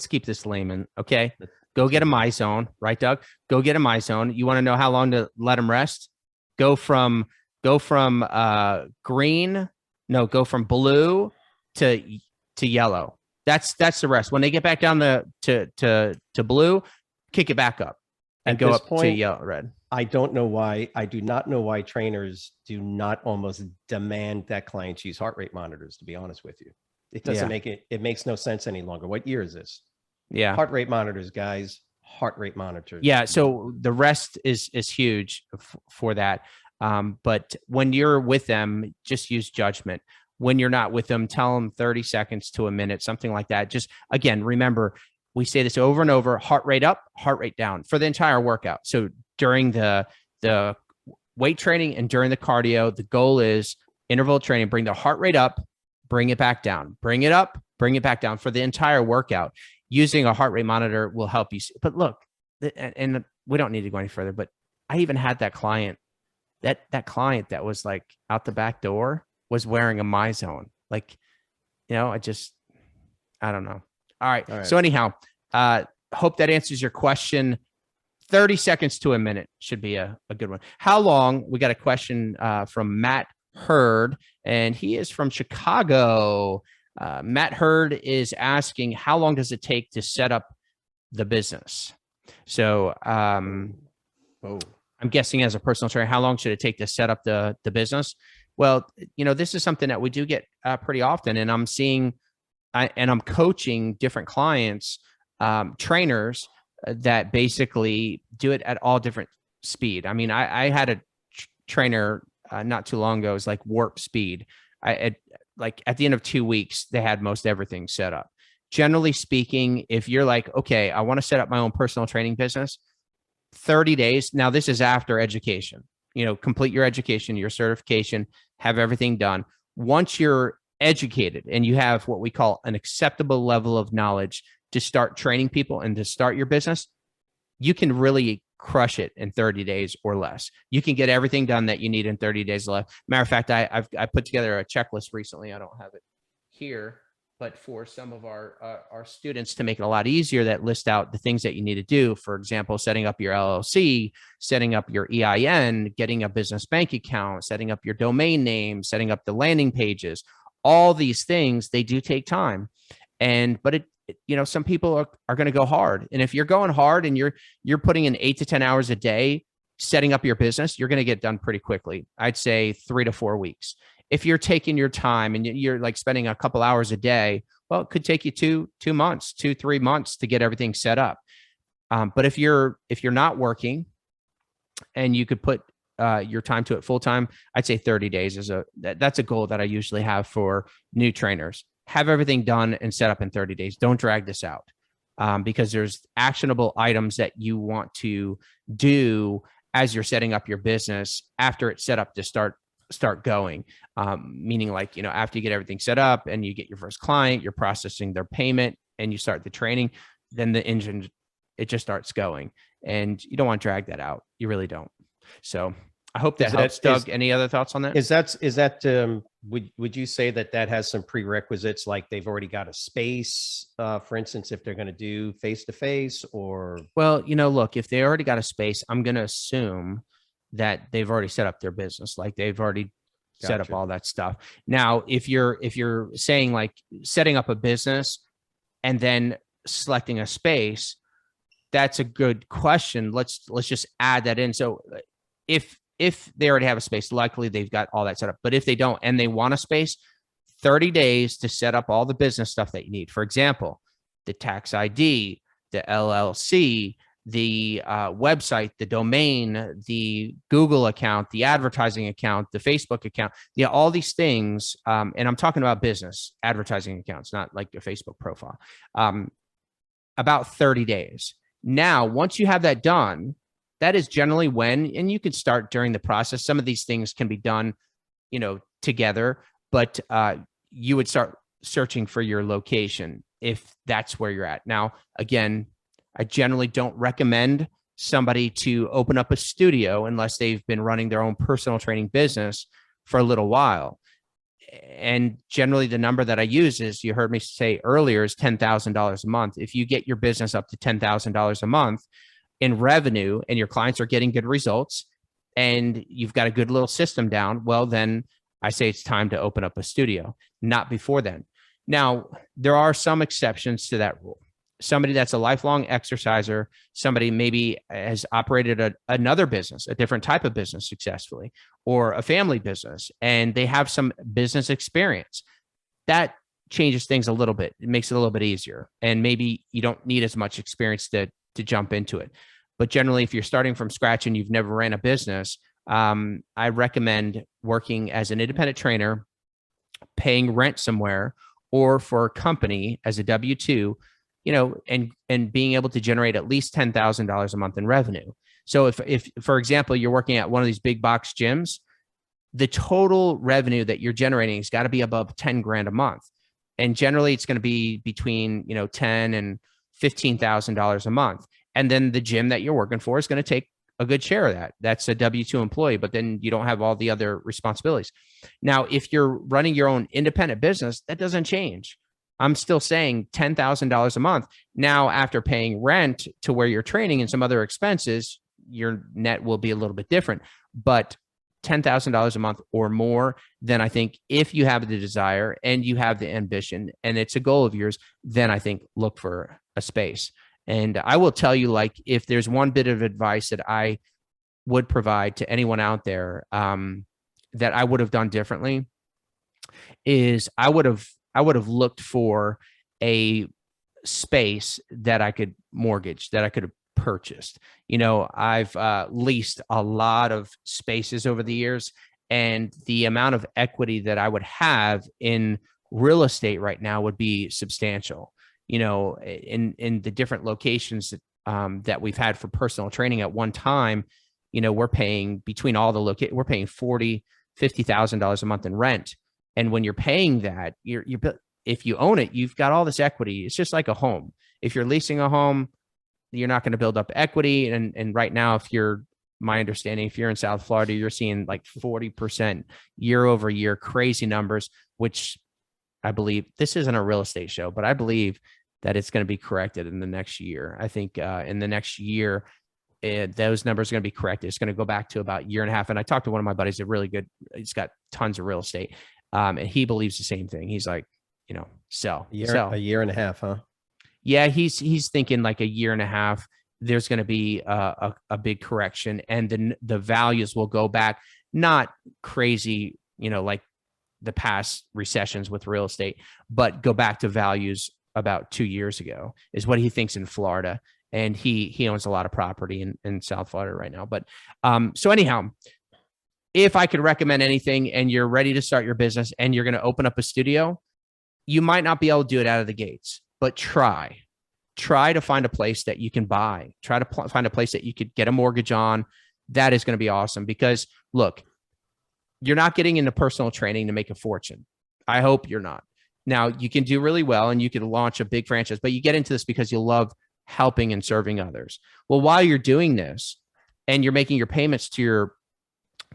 keep this layman, okay? Go get a MyZone, right, Doug? Go get a MyZone. You want to know how long to let them rest? Go from blue to yellow. That's the rest. When they get back down to blue, kick it back up. and go up to yellow, red. I don't know why. I do not know why trainers do not almost demand that clients use heart rate monitors, to be honest with you. It doesn't it makes no sense any longer. What year is this? Yeah. Heart rate monitors, guys. Heart rate monitors. Yeah. So the rest is huge for that. But when you're with them, just use judgment. When you're not with them, tell them 30 seconds to a minute, something like that. Just again, remember, we say this over and over: heart rate up, heart rate down for the entire workout. So during the weight training and during the cardio, the goal is interval training, bring the heart rate up, bring it back down, bring it up, bring it back down for the entire workout. Using a heart rate monitor will help you. But look, and we don't need to go any further, but I even had that client, that client that was like out the back door was wearing a MyZone. Like, I don't know. All right. So anyhow, hope that answers your question. 30 seconds to a minute should be a good one. How long? We got a question from Matt Hurd, and he is from Chicago. Matt Hurd is asking, how long does it take to set up the business? So I'm guessing as a personal trainer, how long should it take to set up the business? Well, this is something that we do get pretty often, and I'm seeing and I'm coaching different clients, trainers that basically do it at all different speed. I mean, I had a trainer not too long ago. It was like warp speed. Like at the end of 2 weeks, they had most everything set up. Generally speaking, if you're like, okay, I want to set up my own personal training business, 30 days. Now this is after education, complete your education, your certification, have everything done. Once you're educated and you have what we call an acceptable level of knowledge to start training people and to start your business, you can really crush it in 30 days or less. You can get everything done that you need in 30 days or less. Matter of fact, I put together a checklist recently. I don't have it here, but for some of our students, to make it a lot easier, that list out the things that you need to do. For example, setting up your LLC, setting up your EIN, getting a business bank account, setting up your domain name, setting up the landing pages. All these things, they do take time. But some people are going to go hard. And if you're going hard and you're putting in 8 to 10 hours a day, setting up your business, you're going to get done pretty quickly. I'd say 3 to 4 weeks. If you're taking your time and you're like spending a couple hours a day, well, it could take you 2 months, 2-3 months to get everything set up. But if you're not working and you could put your time to it full time, I'd say 30 days that's a goal that I usually have for new trainers. Have everything done and set up in 30 days. Don't drag this out because there's actionable items that you want to do as you're setting up your business after it's set up to start going. Meaning like, after you get everything set up and you get your first client, you're processing their payment and you start the training, then the engine, it just starts going, and you don't want to drag that out. You really don't. So I hope that helps. Doug, any other thoughts on that? Is that would you say that has some prerequisites, like they've already got a space, for instance, if they're going to do face-to-face or? Well, look, if they already got a space, I'm going to assume that they've already set up their business. Like they've already set up all that stuff. Now, if you're saying like setting up a business and then selecting a space, that's a good question. Let's just add that in. So if they already have a space, likely they've got all that set up. But if they don't and they want a space, 30 days to set up all the business stuff that you need. For example, the tax ID, the LLC, the website, the domain, the Google account, the advertising account, the Facebook account, all these things. And I'm talking about business advertising accounts, not like a Facebook profile. About 30 days. Now, once you have that done, that is generally when, and you can start during the process. Some of these things can be done, together, but you would start searching for your location if that's where you're at. Now, again, I generally don't recommend somebody to open up a studio unless they've been running their own personal training business for a little while. And generally the number that I use is, you heard me say earlier, is $10,000 a month. If you get your business up to $10,000 a month in revenue and your clients are getting good results and you've got a good little system down, well, then I say it's time to open up a studio, not before then. Now, there are some exceptions to that rule. somebody that's a lifelong exerciser, somebody maybe has operated another business, a different type of business successfully, or a family business, and they have some business experience. That changes things a little bit. It makes it a little bit easier. And maybe you don't need as much experience to jump into it. But generally, if you're starting from scratch and you've never ran a business, I recommend working as an independent trainer, paying rent somewhere, or for a company as a W-2, and being able to generate at least $10,000 a month in revenue. So if, for example, you're working at one of these big box gyms, the total revenue that you're generating has got to be above 10 grand a month. And generally it's going to be between, $10,000 and $15,000 a month. And then the gym that you're working for is going to take a good share of that. That's a W-2 employee, but then you don't have all the other responsibilities. Now, if you're running your own independent business, that doesn't change. I'm still saying $10,000 a month. Now, after paying rent to where you're training and some other expenses, your net will be a little bit different, but $10,000 a month or more, then I think if you have the desire and you have the ambition and it's a goal of yours, then I think look for a space. And I will tell you, like, if there's one bit of advice that I would provide to anyone out there that I would have done differently is I would have looked for a space that I could mortgage, that I could have purchased. I've leased a lot of spaces over the years, and the amount of equity that I would have in real estate right now would be substantial. In the different locations that we've had for personal training at one time, we're paying between all the we're paying $40,000, $50,000 a month in rent. And when you're paying that, if you own it, you've got all this equity. It's just like a home. If you're leasing a home, you're not going to build up equity. And right now, my understanding, if you're in South Florida, you're seeing like 40% year over year, crazy numbers, which I believe, this isn't a real estate show, but I believe that it's going to be corrected in the next year. I think in the next year, those numbers are going to be corrected. It's going to go back to about a year and a half. And I talked to one of my buddies, he's got tons of real estate. And he believes the same thing. He's like, sell. A year and a half, huh? Yeah, he's thinking like a year and a half. There's going to be a big correction, and then the values will go back, not crazy, like the past recessions with real estate, but go back to values about 2 years ago is what he thinks in Florida. And he owns a lot of property in South Florida right now. But so anyhow, if I could recommend anything and you're ready to start your business and you're going to open up a studio, you might not be able to do it out of the gates, but try to find a place that you can buy. Try to find a place that you could get a mortgage on. That is going to be awesome, because look, you're not getting into personal training to make a fortune. I hope you're not. Now, you can do really well and you can launch a big franchise, but you get into this because you love helping and serving others. Well, while you're doing this and you're making your payments to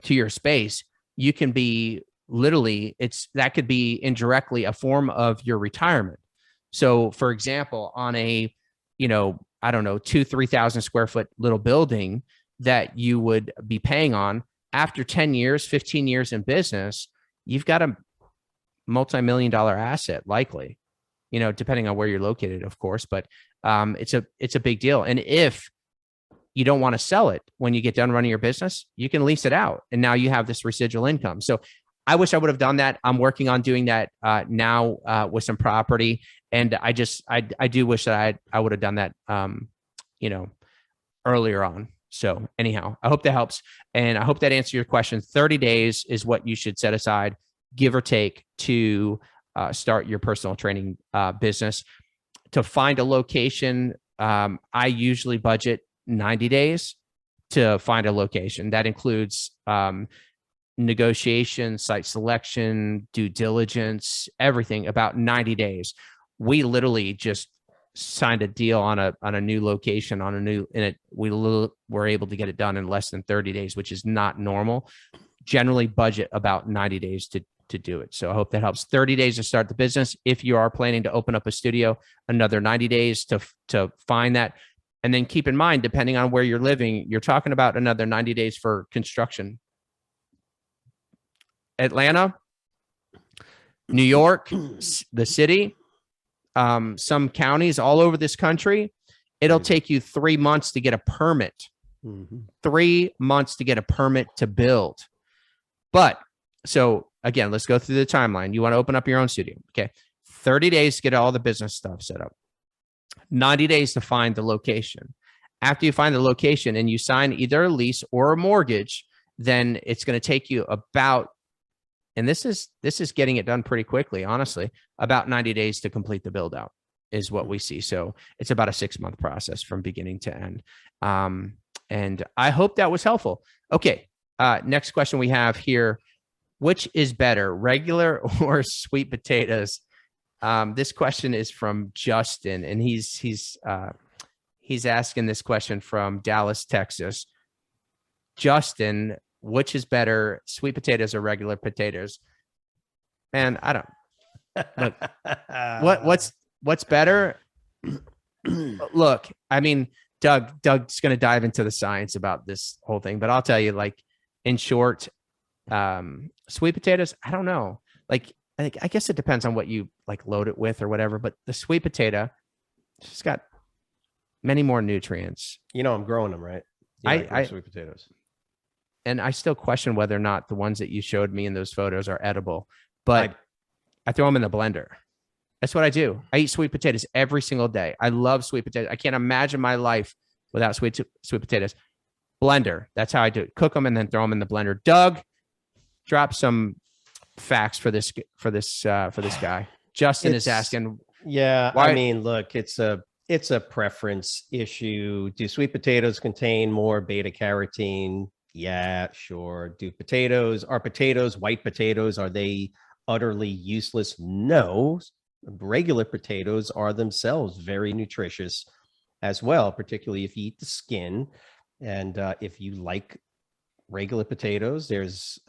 your space, you can be literally, that could be indirectly a form of your retirement. So for example, on a, 2,000-3,000 square foot little building that you would be paying on, after 10 years, 15 years in business, you've got a multi-million-dollar asset, likely, depending on where you're located, of course, but it's a big deal. And if you don't want to sell it when you get done running your business, you can lease it out. And now you have this residual income. So I wish I would have done that. I'm working on doing that now with some property. And I do wish that I would have done that, earlier on. So anyhow, I hope that helps. And I hope that answers your question. 30 days is what you should set aside, give or take, to start your personal training business. To find a location, I usually budget 90 days to find a location. That includes negotiation, site selection, due diligence, everything, about 90 days. We literally just signed a deal on a new location we were able to get it done in less than 30 days, which is not normal. Generally budget about 90 days to do it. So I hope that helps. 30 days to start the business. If you are planning to open up a studio, another 90 days to find that. And then keep in mind, depending on where you're living, you're talking about another 90 days for construction. Atlanta, New York, the city, some counties all over this country, it'll take you 3 months to get a permit. 3 months to get a permit to build. But so again, let's go through the timeline. You want to open up your own studio. Okay. 30 days to get all the business stuff set up. 90 days to find the location. After you find the location and you sign either a lease or a mortgage, then it's going to take you about, and this is getting it done pretty quickly, honestly, about 90 days to complete the build out is what we see. So it's about a 6-month process from beginning to end. And I hope that was helpful. Okay. Next question we have here. Which is better, regular or sweet potatoes? This question is from Justin, and he's asking this question from Dallas, Texas. Justin, which is better, sweet potatoes or regular potatoes? Man, I don't look. What's better? Look, I mean, Doug's going to dive into the science about this whole thing, but I'll tell you, like, in short, sweet potatoes, I don't know. Like, I guess it depends on what you like load it with or whatever, but the sweet potato, it's got many more nutrients. You know, I'm growing them, right? I sweet potatoes. And I still question whether or not the ones that you showed me in those photos are edible, but I throw them in the blender. That's what I do. I eat sweet potatoes every single day. I love sweet potatoes. I can't imagine my life without sweet potatoes. Blender. That's how I do it. Cook them and then throw them in the blender. Doug, drop some facts for this guy. Justin is asking. Yeah, why? I mean, look, it's a preference issue. Do sweet potatoes contain more beta carotene? Yeah, sure. Are potatoes, white potatoes, are they utterly useless? No. Regular potatoes are themselves very nutritious as well, particularly if you eat the skin. And if you like regular potatoes, there's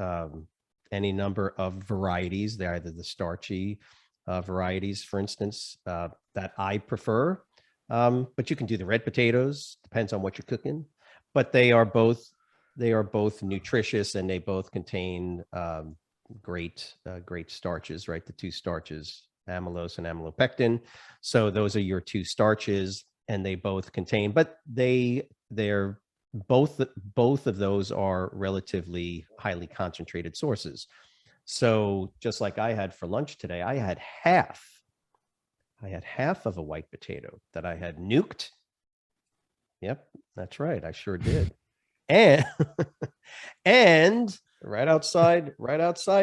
any number of varieties. They're either the starchy varieties, for instance, that I prefer. But you can do the red potatoes, depends on what you're cooking. But they are both nutritious, and they both contain great starches, right? The two starches, amylose and amylopectin. So those are your two starches, and they both contain, but they're both of those are relatively highly concentrated sources. So just like I had for lunch today, I had half of a white potato that I had nuked. Yep, that's right. I sure did. And and right outside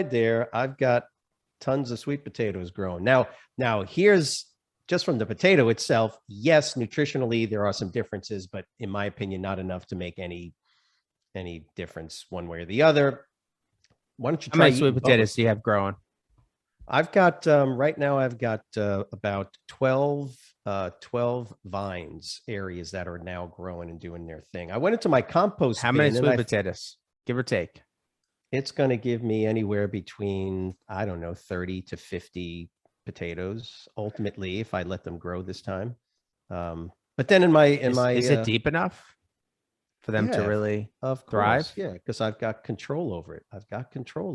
there, I've got tons of sweet potatoes growing. Now here's just from the potato itself. Yes, nutritionally, there are some differences, but in my opinion, not enough to make any difference one way or the other. Why don't you try? How many sweet potatoes do you have growing? I've got, right now, I've got about 12 vines, areas that are now growing and doing their thing. I went into my compost bin. How many sweet potatoes, give or take? It's going to give me anywhere between, I don't know, 30 to 50 potatoes ultimately, if I let them grow this time. But then is it deep enough for them to really thrive? Yeah, because I've got control over it.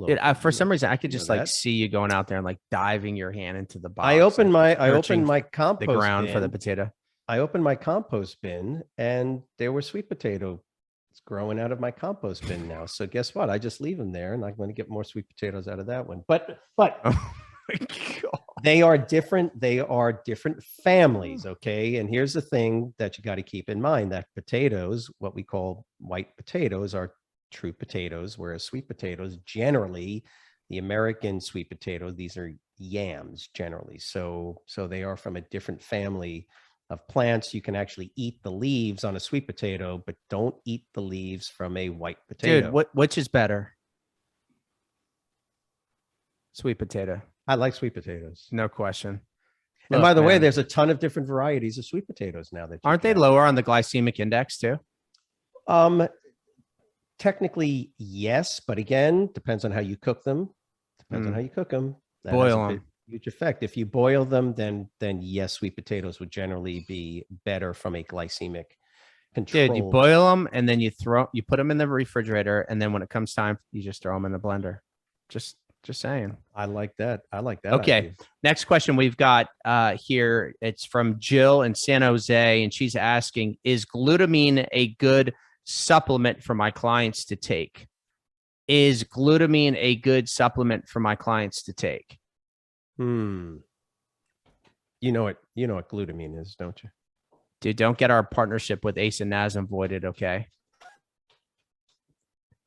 Dude, for some reason, I could just like see you going out there and like diving your hand into the box. I opened my compost the ground bin for the potato. I opened my compost bin, and there were sweet potatoes growing out of my compost bin now. So guess what? I just leave them there, and I'm going to get more sweet potatoes out of that one. But oh my God. They are different. They are different families. Okay. And here's the thing that you got to keep in mind, that potatoes, what we call white potatoes, are true potatoes, whereas sweet potatoes, generally, the American sweet potato, these are yams generally. So they are from a different family of plants. You can actually eat the leaves on a sweet potato, but don't eat the leaves from a white potato. Dude, which is better? Sweet potato. I like sweet potatoes. No question. And by the way, there's a ton of different varieties of sweet potatoes now. Aren't they lower on the glycemic index too? Technically, yes. But again, depends on how you cook them. That boil them. Huge effect. If you boil them, then yes, sweet potatoes would generally be better from a glycemic control. Dude, you boil them and then you put them in the refrigerator. And then when it comes time, you just throw them in the blender. Just Just saying. I like that. I like that. Okay. Idea. Next question we've got here. It's from Jill in San Jose, and she's asking, is glutamine a good supplement for my clients to take? Is glutamine a good supplement for my clients to take? You know what glutamine is, don't you? Dude, don't get our partnership with ACE and NASM voided, okay?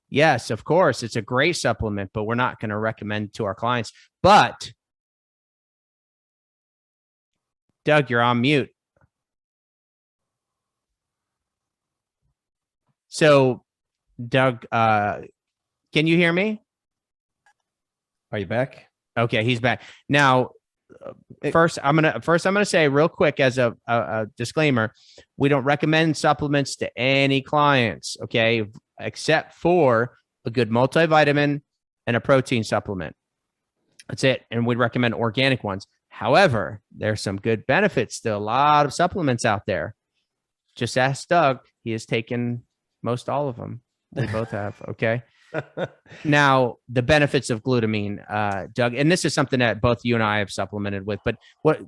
Yes, of course. It's a great supplement, but we're not going to recommend to our clients. But Doug, you're on mute. So, Doug, can you hear me? Are you back? Okay, he's back. Now, first I'm gonna say real quick as a disclaimer, we don't recommend supplements to any clients, okay, except for a good multivitamin and a protein supplement. That's it. And we'd recommend organic ones. However, there's some good benefits to a lot of supplements out there. Just ask Doug. He has taken most all of them. We both have. Okay. Now, the benefits of glutamine, Doug, and this is something that both you and I have supplemented with, but what?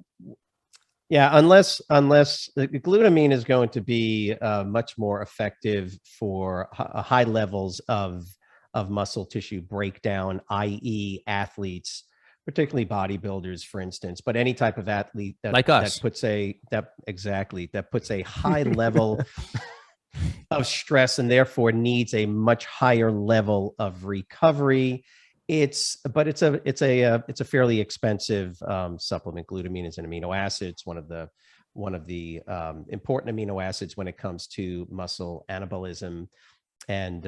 Yeah, unless glutamine is going to be much more effective for high levels of muscle tissue breakdown, i.e. athletes, particularly bodybuilders, for instance, but any type of athlete that, like us. that puts a high level of stress and therefore needs a much higher level of recovery. It's a fairly expensive supplement. Glutamine is an amino acid. It's one of the important amino acids when it comes to muscle anabolism, and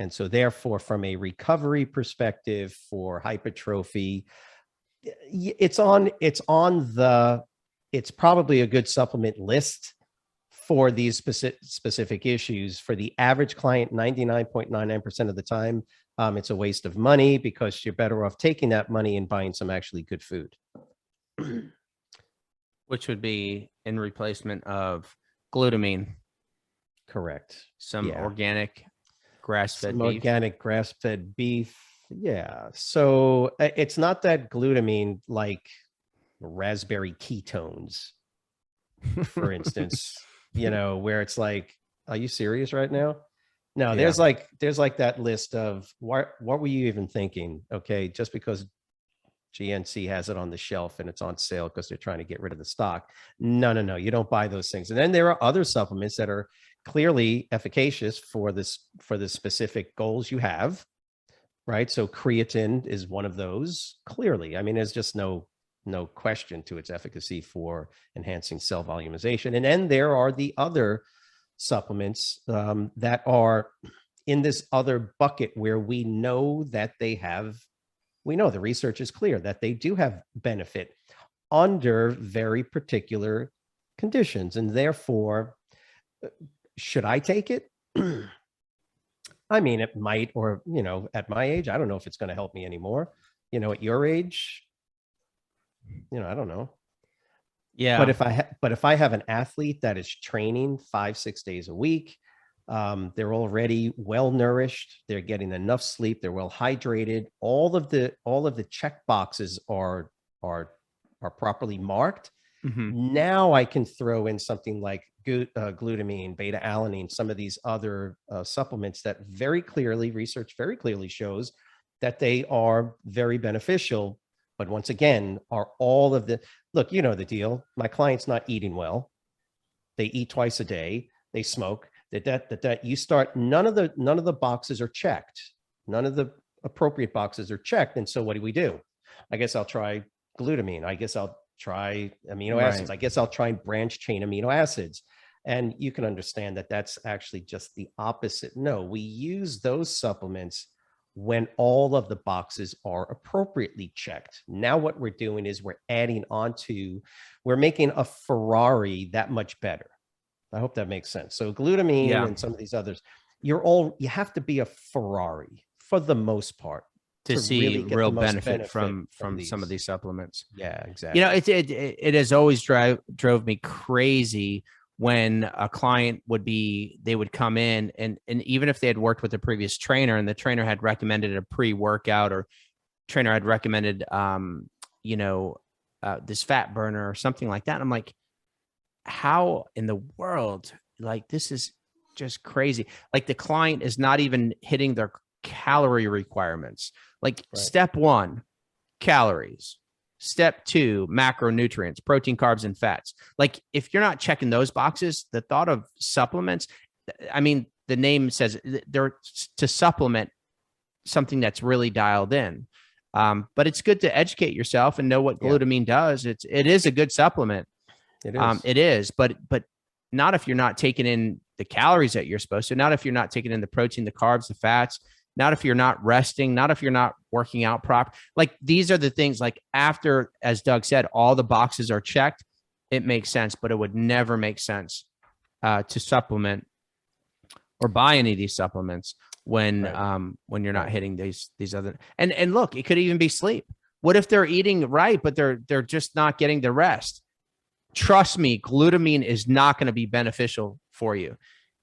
so therefore, from a recovery perspective for hypertrophy, it's probably a good supplement list for these specific issues. For the average client, 99.99% of the time, it's a waste of money because you're better off taking that money and buying some actually good food. Which would be in replacement of glutamine. Correct. Some organic grass-fed beef. Organic grass-fed beef. Yeah. So it's not that glutamine like raspberry ketones, for instance, where it's like, are you serious right now? No, yeah. there's like that list of what were you even thinking? Okay, just because GNC has it on the shelf and it's on sale because they're trying to get rid of the stock. No, you don't buy those things. And then there are other supplements that are clearly efficacious for the specific goals you have, right? So creatine is one of those. Clearly, I mean, there's just no question to its efficacy for enhancing cell volumization. And then there are the other supplements that are in this other bucket where we know that we know the research is clear that they do have benefit under very particular conditions. And therefore, should I take it? I mean, it might, or, at my age, I don't know if it's going to help me anymore. At your age, I don't know. Yeah. But if I have an athlete that is training 5-6 days a week, they're already well nourished, they're getting enough sleep, they're well hydrated, all of the check boxes are properly marked. Mm-hmm. Now I can throw in something like glutamine, beta alanine, some of these other supplements that research very clearly shows that they are very beneficial. But once again, are all of look, the deal. My client's not eating well. They eat twice a day. They smoke. That you start, none of the boxes are checked. None of the appropriate boxes are checked. And so what do? I guess I'll try glutamine. I guess I'll try amino acids. I guess I'll try branch chain amino acids. And you can understand that that's actually just the opposite. No, we use those supplements when all of the boxes are appropriately checked. Now what we're doing is we're making a Ferrari that much better. I hope that makes sense. So glutamine and some of these others, you have to be a Ferrari for the most part to see really real benefit from some of these supplements. Yeah, exactly. It has always drove me crazy when a client they would come in and even if they had worked with a previous trainer and the trainer had recommended a pre-workout or trainer had recommended, this fat burner or something like that. And I'm like, how in the world? Like, this is just crazy. Like, the client is not even hitting their calorie requirements. Like, step 1, calories. Step 2, macronutrients, protein, carbs, and fats. Like, if you're not checking those boxes, the thought of supplements, I mean, the name says they're to supplement something that's really dialed in. But it's good to educate yourself and know what glutamine does. It is a good supplement. It is, but not if you're not taking in the calories that you're supposed to, not if you're not taking in the protein, the carbs, the fats, not if you're not resting, not if you're not working out proper. Like, these are the things, like, after, as Doug said, all the boxes are checked, it makes sense, but it would never make sense to supplement or buy any of these supplements when you're not hitting these other, and look, it could even be sleep. What if they're eating right, but they're just not getting the rest? Trust me, glutamine is not going to be beneficial for you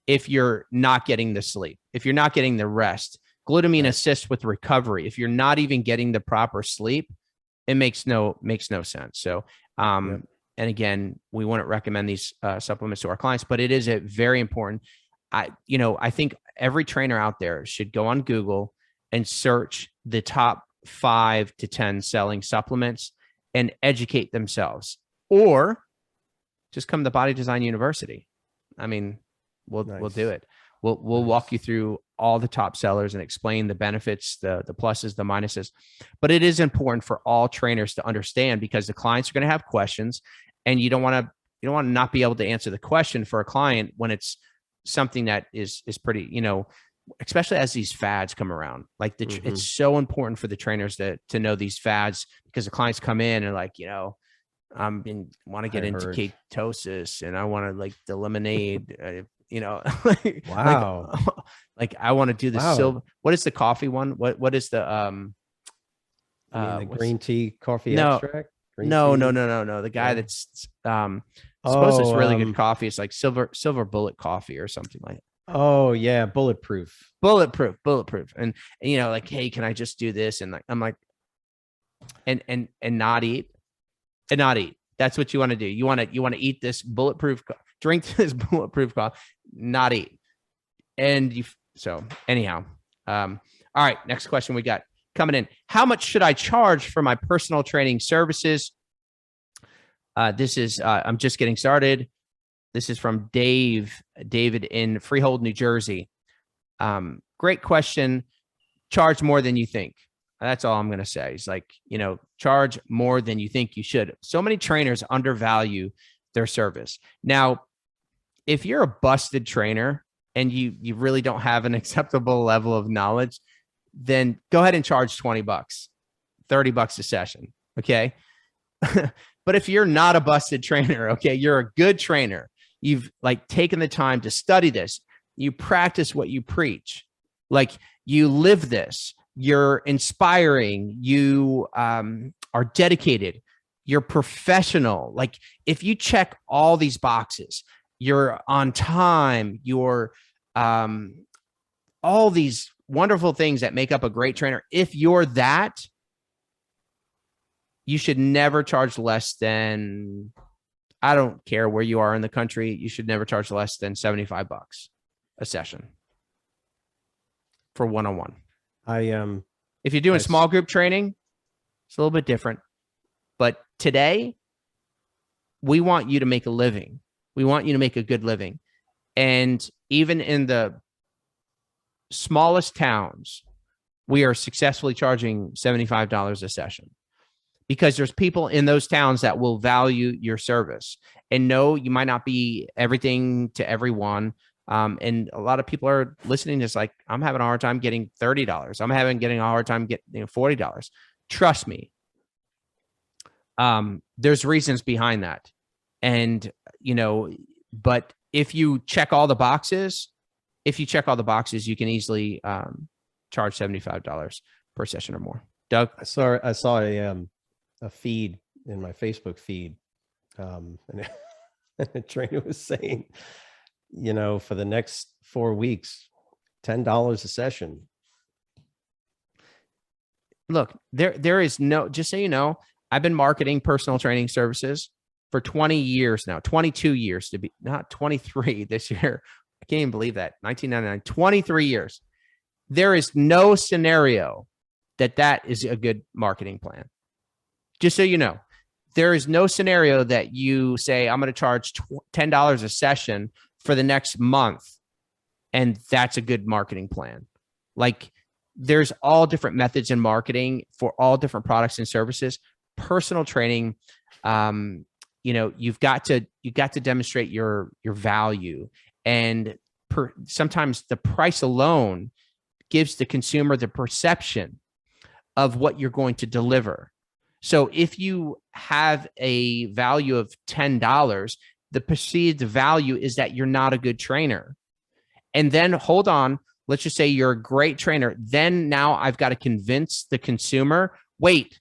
if you're not getting the sleep, if you're not getting the rest. Glutamine assists with recovery. If you're not even getting the proper sleep, it makes no sense. So, and again, we wouldn't recommend these supplements to our clients, but it is a very important. I think every trainer out there should go on Google and search the top 5 to 10 selling supplements and educate themselves, or just come to Body Design University. I mean, we'll do it. We'll walk you through all the top sellers and explain the benefits, the pluses, the minuses. But it is important for all trainers to understand, because the clients are going to have questions, and you don't want to not be able to answer the question for a client when it's something that is pretty, especially as these fads come around. Like, it's so important for the trainers to know these fads, because the clients come in and like, want to get into ketosis, and I want to like the lemonade, wow. Like I want to do the silver. What is the coffee one? What is the the green tea coffee extract? No. The guy that's suppose it's really good coffee. It's like silver bullet coffee or something like that. Oh yeah, bulletproof. And like, hey, can I just do this? And like, I'm like, and not eat. And not eat. That's what you want to do. You want to eat this bulletproof, drink this bulletproof coffee, not eat. And so anyhow, all right. Next question we got coming in. How much should I charge for my personal training services? This is, I'm just getting started. This is from David in Freehold, New Jersey. Great question. Charge more than you think. That's all I'm going to say. It's like, charge more than you think you should. So many trainers undervalue their service. Now, if you're a busted trainer and you really don't have an acceptable level of knowledge, then go ahead and charge $20, $30 a session. Okay. But if you're not a busted trainer, okay, you're a good trainer. You've like taken the time to study this. You practice what you preach. Like, you live this. You're inspiring. You are dedicated. You're professional. Like, if you check all these boxes, you're on time. You're all these wonderful things that make up a great trainer. If you're that, you should never charge less than, I don't care where you are in the country, you should never charge less than $75 a session for one-on-one. If you're doing small group training, it's a little bit different. But today, we want you to make a living. We want you to make a good living. And even in the smallest towns, we are successfully charging $75 a session, because there's people in those towns that will value your service. And no, you might not be everything to everyone. And a lot of people are listening. It's like, I'm having a hard time getting $30. I'm getting a hard time getting $40. Trust me. There's reasons behind that. And, but if you check all the boxes, you can easily charge $75 per session or more. Doug? I saw a feed in my Facebook feed. And a trainer was saying, for the next 4 weeks, $10 a session. look, there is no, just so you know, I've been marketing personal training services for 20 years now, 22 years to be, not 23 this year. I can't even believe that. 1999, 23 years. There is no scenario that is a good marketing plan. Just so you know, there is no scenario that you say, I'm going to charge $10 a session for the next month, and that's a good marketing plan. Like, there's all different methods in marketing for all different products and services. Personal training, you've got to demonstrate your value, and sometimes the price alone gives the consumer the perception of what you're going to deliver. So if you have a value of $10, the perceived value is that you're not a good trainer. And then hold on, let's just say you're a great trainer. Then now I've got to convince the consumer, wait,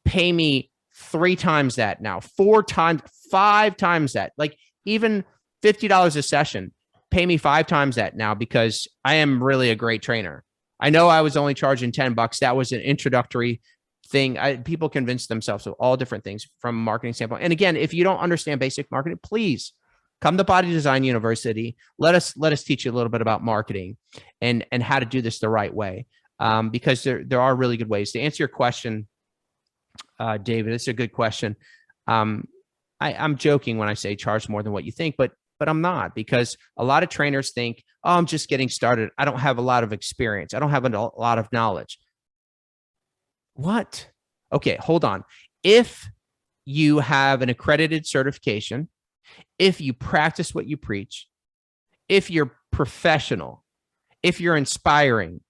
pay me 3 times that now, 4 times, 5 times that, like even $50 a session, pay me 5 times that now because I am really a great trainer. I know I was only charging $10. That was an introductory thing. People convince themselves of all different things from a marketing standpoint. And again, if you don't understand basic marketing, please come to Body Design University. Let us teach you a little bit about marketing and how to do this the right way. Because there are really good ways. To answer your question, David, it's a good question. I'm joking when I say charge more than what you think, but I'm not, because a lot of trainers think, oh, I'm just getting started. I don't have a lot of experience. I don't have a lot of knowledge. What? Okay, hold on. If you have an accredited certification, if you practice what you preach, if you're professional, if you're inspiring,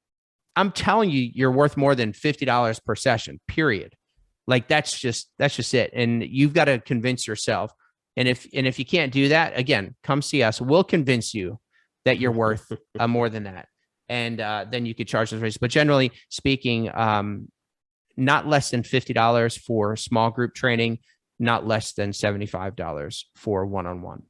I'm telling you, you're worth more than $50 per session, period. Like that's just it. And you've got to convince yourself. And if you can't do that, again, come see us. We'll convince you that you're worth more than that. And then you could charge those rates. But generally speaking, not less than $50 for small group training, not less than $75 for one-on-one.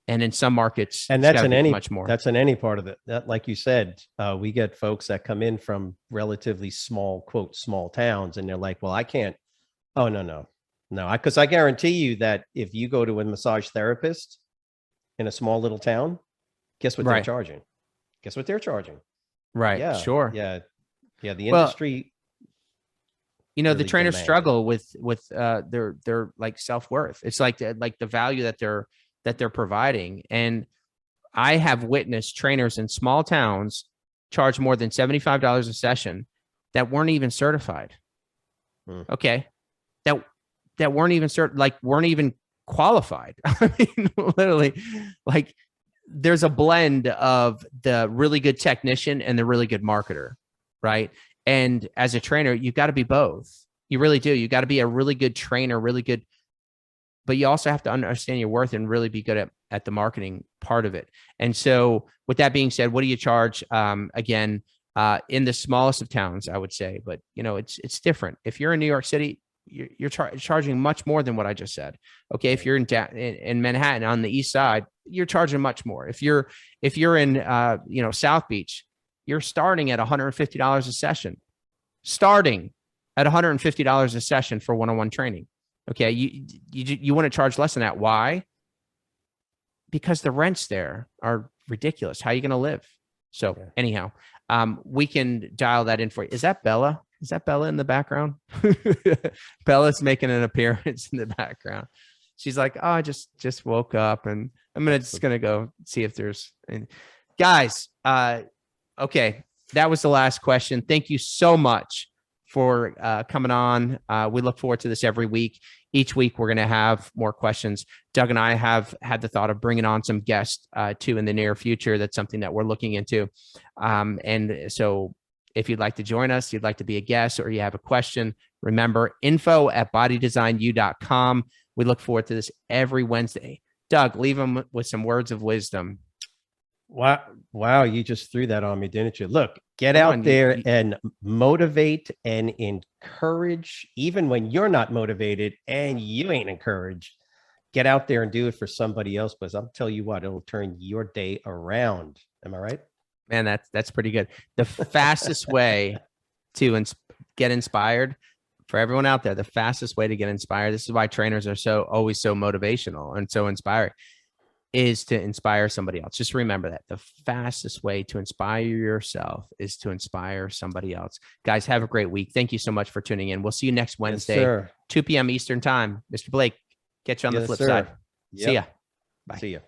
And in some markets, and that's much more. That's in any part of it. That, like you said, we get folks that come in from relatively small, quote, small towns, and they're like, well, I can't. Oh, no, because I guarantee you that if you go to a massage therapist in a small little town, guess what they're charging? Guess what they're charging? Right. Yeah. Sure. Yeah. The industry. Really the trainers struggle with their like self-worth. It's like the value that they're providing. And I have witnessed trainers in small towns charge more than $75 a session that weren't even certified. Okay. That weren't even weren't even qualified. I mean, literally, like there's a blend of the really good technician and the really good marketer, right? And as a trainer, you've got to be both. You really do. You got to be a really good trainer, really good, but you also have to understand your worth and really be good at the marketing part of it. And so with that being said, what do you charge? Again, in the smallest of towns, I would say, but it's different. If you're in New York City, you're charging much more than what I just said. Okay. If you're in Manhattan on the East Side, you're charging much more. If you're in, South Beach, you're starting at $150 a session, starting at $150 a session for one-on-one training. Okay. You want to charge less than that. Why? Because the rents there are ridiculous. How are you going to live? So anyhow, we can dial that in for you. Is that Bella? Is that Bella in the background? Bella's making an appearance in the background. She's like, oh, I just woke up and I'm just going to go see if there's guys. Okay. That was the last question. Thank you so much for coming on. We look forward to this every week. Each week, we're going to have more questions. Doug and I have had the thought of bringing on some guests too in the near future. That's something that we're looking into. And so if you'd like to join us, you'd like to be a guest, or you have a question, remember info@bodydesignu.com. We look forward to this every Wednesday. Doug, leave them with some words of wisdom. Wow. You just threw that on me, didn't you? Look, get out there and motivate and encourage, even when you're not motivated and you ain't encouraged. Get out there and do it for somebody else, because I'll tell you what, it'll turn your day around. Am I right? Man, that's pretty good. The fastest way to get inspired. For everyone out there, the fastest way to get inspired, this is why trainers are always so motivational and so inspiring, is to inspire somebody else. Just remember that the fastest way to inspire yourself is to inspire somebody else. Guys, have a great week. Thank you so much for tuning in. We'll see you next Wednesday, yes, 2 p.m. Eastern time. Mr. Blake, catch you on the flip side. Yep. See ya. Bye. See ya.